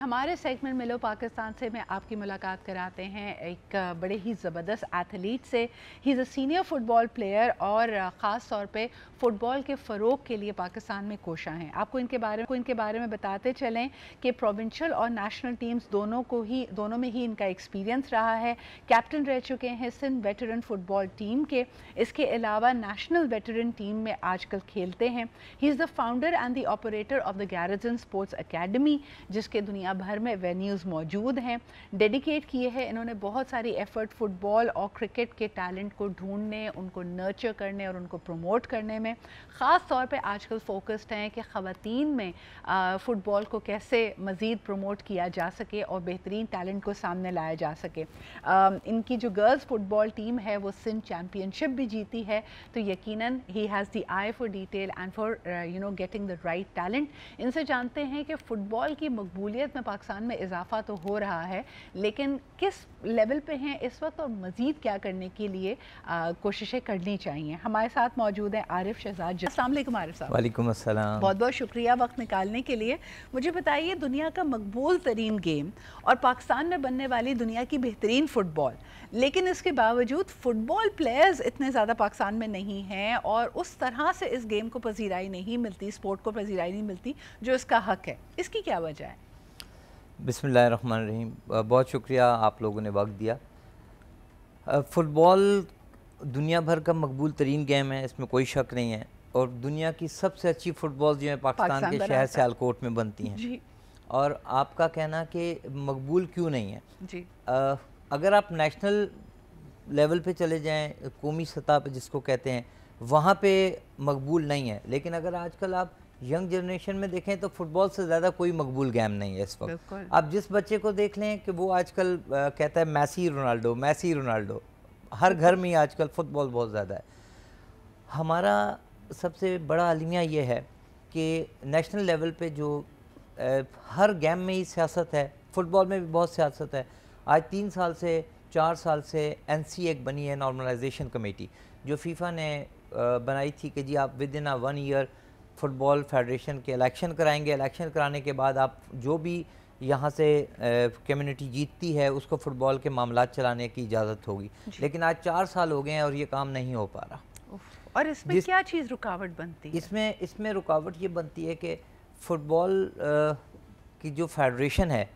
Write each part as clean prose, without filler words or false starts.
हमारे सेगमेंट मिलो पाकिस्तान से मैं आपकी मुलाकात कराते हैं एक बड़े ही ज़बरदस्त एथलीट से। He is a senior football player और ख़ास तौर पे फ़ुटबॉल के फ़रोग के लिए पाकिस्तान में कोशा हैं। आपको इनके बारे में बताते चलें कि प्रोविंशियल और नेशनल टीम्स दोनों में ही इनका एक्सपीरियंस रहा है। कैप्टन रह चुके हैं सिंध वेटरन फ़ुटबॉल टीम के। इसके अलावा नेशनल वेटरन टीम में आजकल खेलते हैं। He is the founder and the operator of the garrison sports academy, जिसके दुनिया भर में वेन्यूज़ मौजूद हैं। डेडिकेट किए हैं इन्होंने बहुत सारी एफर्ट फुटबॉल और क्रिकेट के टैलेंट को ढूंढने, उनको नर्चर करने और उनको प्रमोट करने में। ख़ास तौर पे आजकल फोकस्ड हैं कि ख़वातीन में फ़ुटबॉल को कैसे मज़ीद प्रमोट किया जा सके और बेहतरीन टैलेंट को सामने लाया जा सके। इनकी जो गर्ल्स फुटबॉल टीम है वो सिंध चैम्पियनशिप भी जीती है, तो यकीनन he has the I for detail and for getting the right talent. इनसे जानते हैं कि फ़ुटबॉल की मकबूलियत में पाकिस्तान में इजाफा तो हो रहा है, लेकिन किस लेवल पे हैं इस वक्त और मज़ीद क्या करने के लिए कोशिशें करनी चाहिए। हमारे साथ मौजूद हैं आरिफ शहजाद। अस्सलाम वालेकुम आरिफ साहब। वालेकुम अस्सलाम। बहुत बहुत शुक्रिया वक्त निकालने के लिए। मुझे बताइए, दुनिया का मकबूल तरीन गेम और पाकिस्तान में बनने वाली दुनिया की बेहतरीन फ़ुटबॉल, लेकिन इसके बावजूद फ़ुटबॉल प्लेयर्स इतने ज़्यादा पाकिस्तान में नहीं हैं और उस तरह से इस गेम को पजीराई नहीं मिलती, स्पोर्ट को पजीराई नहीं मिलती जो इसका हक़ है। इसकी क्या वजह है? बिस्मिल्लाहिर्रहमानिर्रहीम। बहुत शुक्रिया आप लोगों ने वक्त दिया। फ़ुटबॉल दुनिया भर का मकबूल तरीन गेम है, इसमें कोई शक नहीं है। और दुनिया की सबसे अच्छी फ़ुटबॉल जो है पाकिस्तान के शहर सियालकोट में बनती हैं जी। और आपका कहना कि मकबूल क्यों नहीं है जी। अगर आप नेशनल लेवल पे चले जाएं, कौमी सतह पे जिसको कहते हैं, वहाँ पे मकबूल नहीं है। लेकिन अगर आजकल आप यंग जनरेशन में देखें तो फुटबॉल से ज़्यादा कोई मकबूल गेम नहीं है इस वक्त। आप जिस बच्चे को देख लें कि वो आजकल कहता है मैसी रोनाल्डो, हर घर में ही आजकल फ़ुटबॉल बहुत ज़्यादा है। हमारा सबसे बड़ा अलमिया ये है कि नेशनल लेवल पे जो हर गेम में ही सियासत है, फ़ुटबॉल में भी बहुत सियासत है। आज 4 साल से NC एक बनी है, नॉर्मलाइजेशन कमेटी, जो फीफा ने बनाई थी कि जी आप with in 1 year football federation के इलेक्शन कराएंगे। इलेक्शन कराने के बाद आप जो भी यहाँ से कम्युनिटी जीतती है उसको फ़ुटबॉल के मामलात चलाने की इजाज़त होगी। लेकिन आज 4 साल हो गए हैं और ये काम नहीं हो पा रहा। और इसमें क्या चीज़ रुकावट बनती है? इसमें रुकावट ये बनती है कि फ़ुटबॉल की जो फेडरेशन है,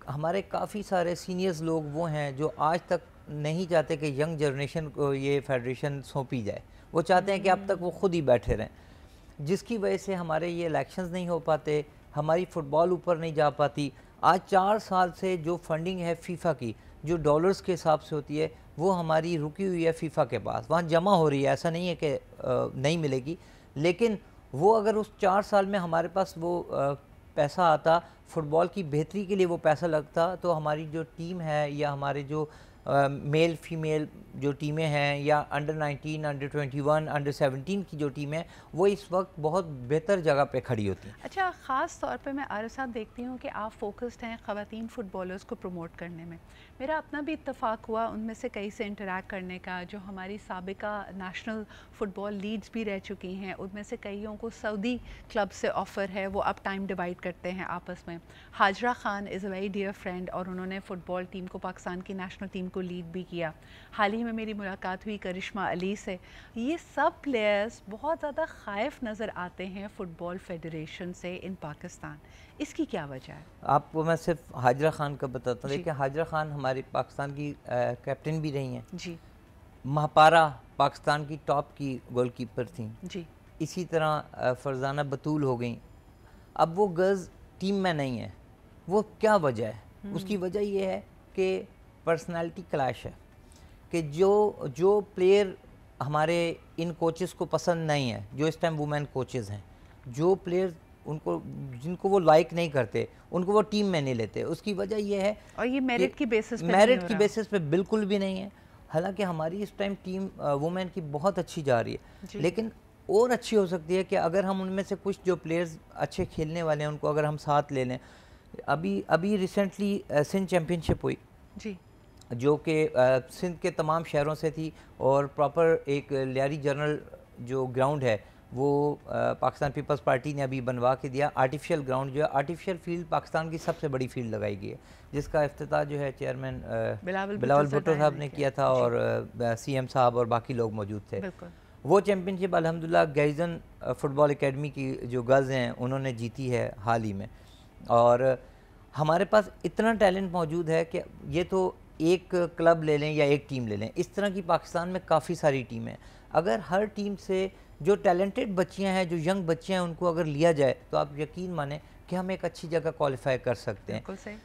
हमारे काफ़ी सारे सीनियर्स लोग वो हैं जो आज तक नहीं चाहते कि यंग जनरेशन को ये फेडरेशन सौंपी जाए। वो चाहते हैं कि अब तक वो खुद ही बैठे रहें, जिसकी वजह से हमारे ये इलेक्शंस नहीं हो पाते, हमारी फ़ुटबॉल ऊपर नहीं जा पाती। आज 4 साल से जो फंडिंग है फ़ीफ़ा की, जो डॉलर्स के हिसाब से होती है, वो हमारी रुकी हुई है फ़ीफ़ा के पास, वहाँ जमा हो रही है। ऐसा नहीं है कि नहीं मिलेगी, लेकिन वो अगर उस 4 साल में हमारे पास वो पैसा आता, फ़ुटबॉल की बेहतरी के लिए वो पैसा लगता, तो हमारी जो टीम है या हमारे जो मेल फीमेल जो टीमें हैं या अंडर 19, अंडर 21, अंडर 17 की जो टीमें हैं, वो इस वक्त बहुत बेहतर जगह पे खड़ी होती हैं। अच्छा, ख़ास तौर पे मैं आरिफ साहब देखती हूँ कि आप फोकस्ड हैं ख़वातीन फ़ुटबॉलर्स को प्रमोट करने में। मेरा अपना भी इत्तेफाक हुआ उनमें से कई से इंटरैक्ट करने का, जो हमारी साबिका नेशनल फ़ुटबॉल लीड्स भी रह चुकी हैं। उनमें से कईयों को सऊदी क्लब से ऑफ़र है, वो अब टाइम डिवाइड करते हैं आपस में। Hajra Khan is a very dear friend और उन्होंने फ़ुटबॉल टीम को, पाकिस्तान की नेशनल टीम को लीड भी किया। हाल ही में मेरी मुलाकात हुई करिश्मा अली से। ये सब प्लेयर्स बहुत ज़्यादा खाइफ नज़र आते हैं फ़ुटबॉल फेडरेशन से इन पाकिस्तान। इसकी क्या वजह है? आपको मैं सिर्फ हाजरा खान का बताता हूँ। देखिए, हाजरा खान हमारी पाकिस्तान की कैप्टन भी रही हैं जी। महापारा पाकिस्तान की टॉप की गोलकीपर थी जी। इसी तरह फरजाना बतूल हो गई। अब वो गर्ल्स टीम में नहीं है। वो क्या वजह है? उसकी वजह ये है कि पर्सनालिटी क्लैश है, कि जो प्लेयर हमारे इन कोचेस को पसंद नहीं है, जो इस टाइम वुमेन कोचेस हैं, जो प्लेयर जिनको वो लाइक नहीं करते, उनको वो टीम में नहीं लेते। उसकी वजह ये है, और ये मेरिट की बेसिस पे बिल्कुल भी नहीं है। हालांकि हमारी इस टाइम टीम वुमेन की बहुत अच्छी जा रही है, लेकिन और अच्छी हो सकती है कि अगर हम उनमें से कुछ जो प्लेयर्स अच्छे खेलने वाले हैं उनको अगर हम साथ ले लें। अभी रिसेंटली सिंध चैम्पियनशिप हुई जी, जो कि सिंध के तमाम शहरों से थी और प्रॉपर एक लियारी जनरल जो ग्राउंड है वो पाकिस्तान पीपल्स पार्टी ने अभी बनवा के दिया। आर्टिफिशियल ग्राउंड जो है, आर्टिफिशियल फील्ड पाकिस्तान की सबसे बड़ी फील्ड लगाई गई है, जिसका इफ्तिताह जो है चेयरमैन बिलावल भुट्टो साहब ने किया था और CM साहब और बाकी लोग मौजूद थे। वो चैम्पियनशिप अल्हम्दुलिल्लाह गैरिसन फ़ुटबॉल एकेडमी की जो गर्ल्स हैं उन्होंने जीती है हाल ही में। और हमारे पास इतना टैलेंट मौजूद है कि ये तो एक क्लब ले लें या एक टीम ले लें, इस तरह की पाकिस्तान में काफ़ी सारी टीमें हैं। अगर हर टीम से जो टैलेंटेड बच्चियां हैं, जो यंग बच्चियां हैं, उनको अगर लिया जाए तो आप यकीन माने कि हम एक अच्छी जगह क्वालिफाई कर सकते हैं।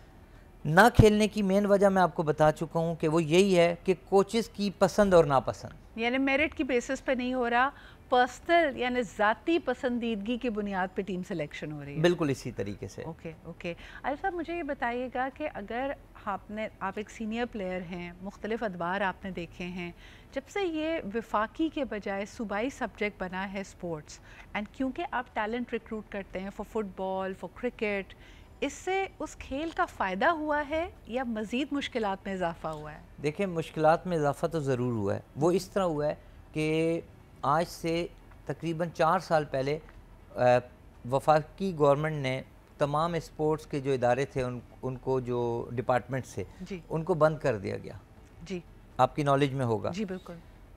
ना खेलने की मेन वजह मैं आपको बता चुका हूँ कि वो यही है कि कोचेस की पसंद और नापसंद, यानी मेरिट की बेसिस पे नहीं हो रहा, पर्सनल यानी ज़ाती पसंदीदगी की बुनियाद पे टीम सिलेक्शन हो रही है। बिल्कुल इसी तरीके से। ओके आरिफ साहब, मुझे ये बताइएगा कि अगर आप एक सीनियर प्लेयर हैं, मुख्तलिफ अदवार आपने देखे हैं, जब से ये विफाकी के बजाय सूबाई सब्जेक्ट बना है स्पोर्ट्स, एंड क्योंकि आप टैलेंट रिक्रूट करते हैं फॉर फुटबॉल, फॉर क्रिकेट, इससे उस खेल का फ़ायदा हुआ है या मज़ीद मुश्किलात में इजाफा हुआ है? देखिए, मुश्किलात में इजाफा तो ज़रूर हुआ है। वो इस तरह हुआ है कि आज से तकरीबन 4 साल पहले वफाकी गवर्नमेंट ने तमाम स्पोर्ट्स के जो इदारे थे उनको जो डिपार्टमेंट से उनको बंद कर दिया गया। जी, आपकी नॉलेज में होगा। जी बिल्कुल।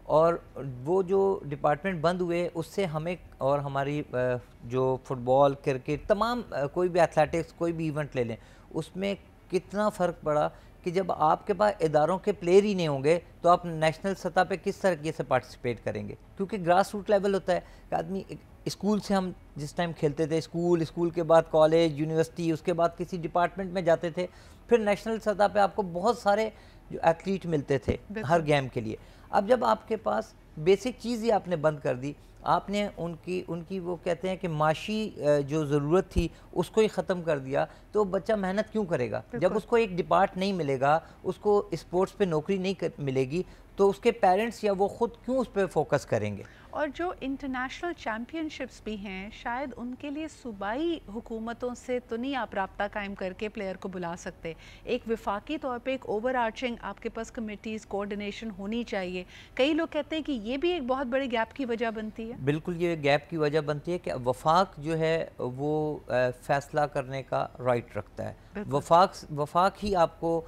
और वो जो डिपार्टमेंट बंद हुए उससे हमें और हमारी जो फुटबॉल, क्रिकेट, तमाम कोई भी एथलेटिक्स, कोई भी इवेंट ले लें, उसमें कितना फ़र्क पड़ा कि जब आपके पास इदारों के प्लेयर ही नहीं होंगे तो आप नेशनल सतह पे किस तरीके से पार्टिसिपेट करेंगे। क्योंकि ग्रास रूट लेवल होता है कि आदमी स्कूल से, हम जिस टाइम खेलते थे स्कूल के बाद कॉलेज, यूनिवर्सिटी, उसके बाद किसी डिपार्टमेंट में जाते थे, फिर नेशनल सतह पे आपको बहुत सारे जो एथलीट मिलते थे हर गेम के लिए। अब जब आपके पास बेसिक चीज़ ही आपने बंद कर दी, आपने उनकी वो कहते हैं कि माशी जो ज़रूरत थी उसको ही ख़त्म कर दिया, तो बच्चा मेहनत क्यों करेगा? जब उसको एक डिपार्ट नहीं मिलेगा, उसको स्पोर्ट्स पे नौकरी नहीं मिलेगी, तो उसके पेरेंट्स या वो ख़ुद क्यों उस पर फोकस करेंगे? और जो इंटरनेशनल चैम्पियनशिप्स भी हैं, शायद उनके लिए सूबाई हुकूमतों से तो नहीं आप रब्ता कायम करके प्लेयर को बुला सकते। एक विफाकी तौर पे एक ओवर आर्चिंग आपके पास कमिटीज़, कोऑर्डिनेशन होनी चाहिए। कई लोग कहते हैं कि ये भी एक बहुत बड़े गैप की वजह बनती है। बिल्कुल, ये गैप की वजह बनती है कि वफाक जो है वो फैसला करने का राइट रखता है। वफाक ही आपको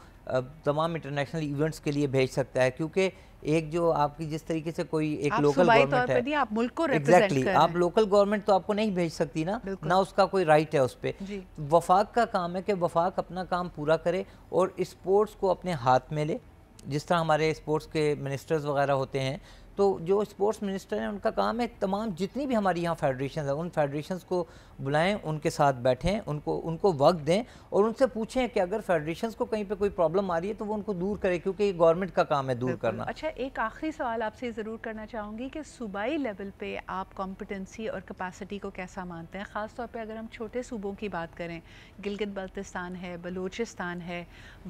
तमाम इंटरनेशनल इवेंट्स के लिए भेज सकता है, क्योंकि एक जो आपकी जिस तरीके से कोई एक लोकल गवर्नमेंट है, नहीं, आप मुल्क को रिप्रेजेंट कर रहे हैं। आप लोकल गवर्नमेंट तो आपको नहीं भेज सकती ना उसका कोई राइट है उस पर। वफाक का काम है कि वफाक अपना काम पूरा करे और स्पोर्ट्स को अपने हाथ में ले। जिस तरह हमारे स्पोर्ट्स के मिनिस्टर्स वगैरह होते हैं, तो जो स्पोर्ट्स मिनिस्टर हैं उनका काम है तमाम जितनी भी हमारी यहाँ फेडरेशन है, उन फेडरेशंस को बुलाएं, उनके साथ बैठें, उनको वक्त दें और उनसे पूछें कि अगर फेडरेशंस को कहीं पे कोई प्रॉब्लम आ रही है तो वो उनको दूर करें, क्योंकि ये गवर्नमेंट का काम है दूर करना। अच्छा, एक आखिरी सवाल आपसे ज़रूर करना चाहूँगी कि सूबाई लेवल पे आप कॉम्पिटेंसी और कैपेसिटी को कैसा मानते हैं? ख़ास तौर पे अगर हम छोटे सूबों की बात करें, गिलगित बल्तिस्तान है, बलूचिस्तान है,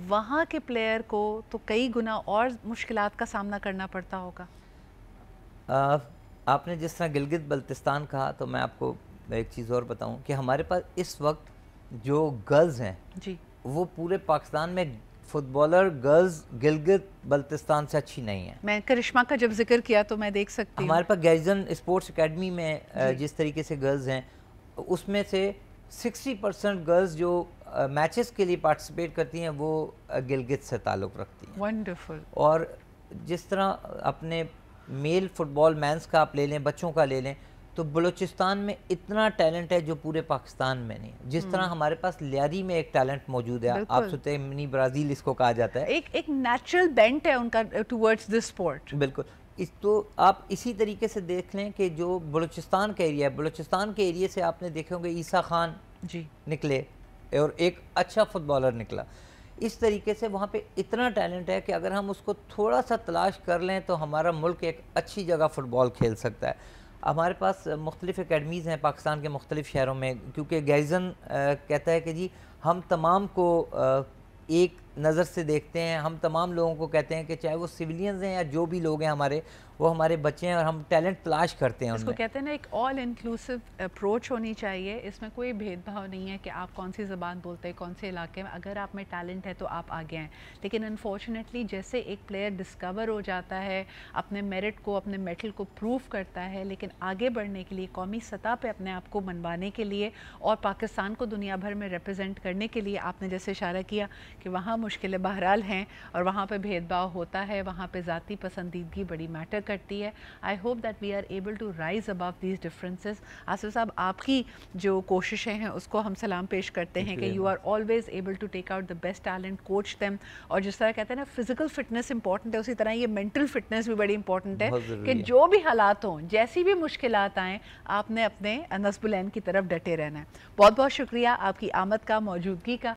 वहाँ के प्लेयर को तो कई गुना और मुश्किलात का सामना करना पड़ता होगा। आपने जिस तरह गिलगित बल्तिस्तान कहा, तो मैं आपको एक चीज़ और बताऊं कि हमारे पास इस वक्त जो गर्ल्स हैं जी, वो पूरे पाकिस्तान में फुटबॉलर गर्ल्स गिलगित बल्तिस्तान से अच्छी नहीं है। मैं करिश्मा का जब जिक्र किया तो मैं देख सकती हूँ हमारे पास गैरिसन स्पोर्ट्स एकेडमी में जिस तरीके से गर्ल्स हैं, उसमें से 60% गर्ल्स जो मैचेस के लिए पार्टिसिपेट करती हैं वो गिलगित से ताल्लुक़ रखती हैं। वंडरफुल। और जिस तरह अपने मेल फुटबॉल मैंस का आप ले लें, बच्चों का ले लें, तो बलूचिस्तान में इतना टैलेंट है जो पूरे पाकिस्तान में नहीं है। जिस तरह हमारे पास लियारी में एक टैलेंट मौजूद है, आप सोचते हैं मिनी ब्राज़ील इसको कहा जाता है, एक नेचुरल बेंट है उनका टुवर्ड्स दिस स्पोर्ट। बिल्कुल। तो आप इसी तरीके से देख लें कि जो बलूचिस्तान का एरिया है, बलूचिस्तान के एरिए से आपने देखे होंगे ईसा खान जी निकले और एक अच्छा फुटबॉलर निकला। इस तरीके से वहाँ पे इतना टैलेंट है कि अगर हम उसको थोड़ा सा तलाश कर लें तो हमारा मुल्क एक अच्छी जगह फ़ुटबॉल खेल सकता है। हमारे पास मुख्तलिफ़ एकेडमीज़ हैं पाकिस्तान के मुख्तलिफ़ शहरों में, क्योंकि गैरिसन कहता है कि जी हम तमाम को एक नज़र से देखते हैं, हम तमाम लोगों को कहते हैं कि चाहे वो सिविलियंस हैं या जो भी लोग हैं हमारे, वो हमारे बच्चे हैं और हम टैलेंट तलाश करते हैं इसको उनमें। कहते हैं ना, एक ऑल इंक्लूसिव अप्रोच होनी चाहिए। इसमें कोई भेदभाव नहीं है कि आप कौन सी ज़बान बोलते हैं, कौन से इलाके में, अगर आप में टैलेंट है तो आप आगे आएँ। लेकिन अनफॉर्चुनेटली जैसे एक प्लेयर डिस्कवर हो जाता है, अपने मेरिट को, अपने मेटल को प्रूव करता है, लेकिन आगे बढ़ने के लिए, कौमी सतह पे अपने आप को मनवाने के लिए और पाकिस्तान को दुनिया भर में रिप्रेजेंट करने के लिए, आपने जैसे इशारा किया कि वहाँ मुश्किलें बहरहाल हैं और वहाँ पे भेदभाव होता है, वहाँ पे ज़ाती पसंदीदगी बड़ी मैटर करती है। I hope that we are able to rise above these differences. Asif साहब, आपकी जो कोशिशें हैं उसको हम सलाम पेश करते हैं कि you are always able to take out the best talent, coach them, और जिस तरह कहते हैं ना फिजिकल फिटनेस इंपॉर्टेंट है, उसी तरह ये मेंटल फिटनेस भी बड़ी इंपॉर्टेंट है कि जो भी हालात हों, जैसी भी मुश्किलात आएँ, आपने अपने नस्बुल ऐन की तरफ डटे रहना है। बहुत बहुत शुक्रिया आपकी आमद का, मौजूदगी का।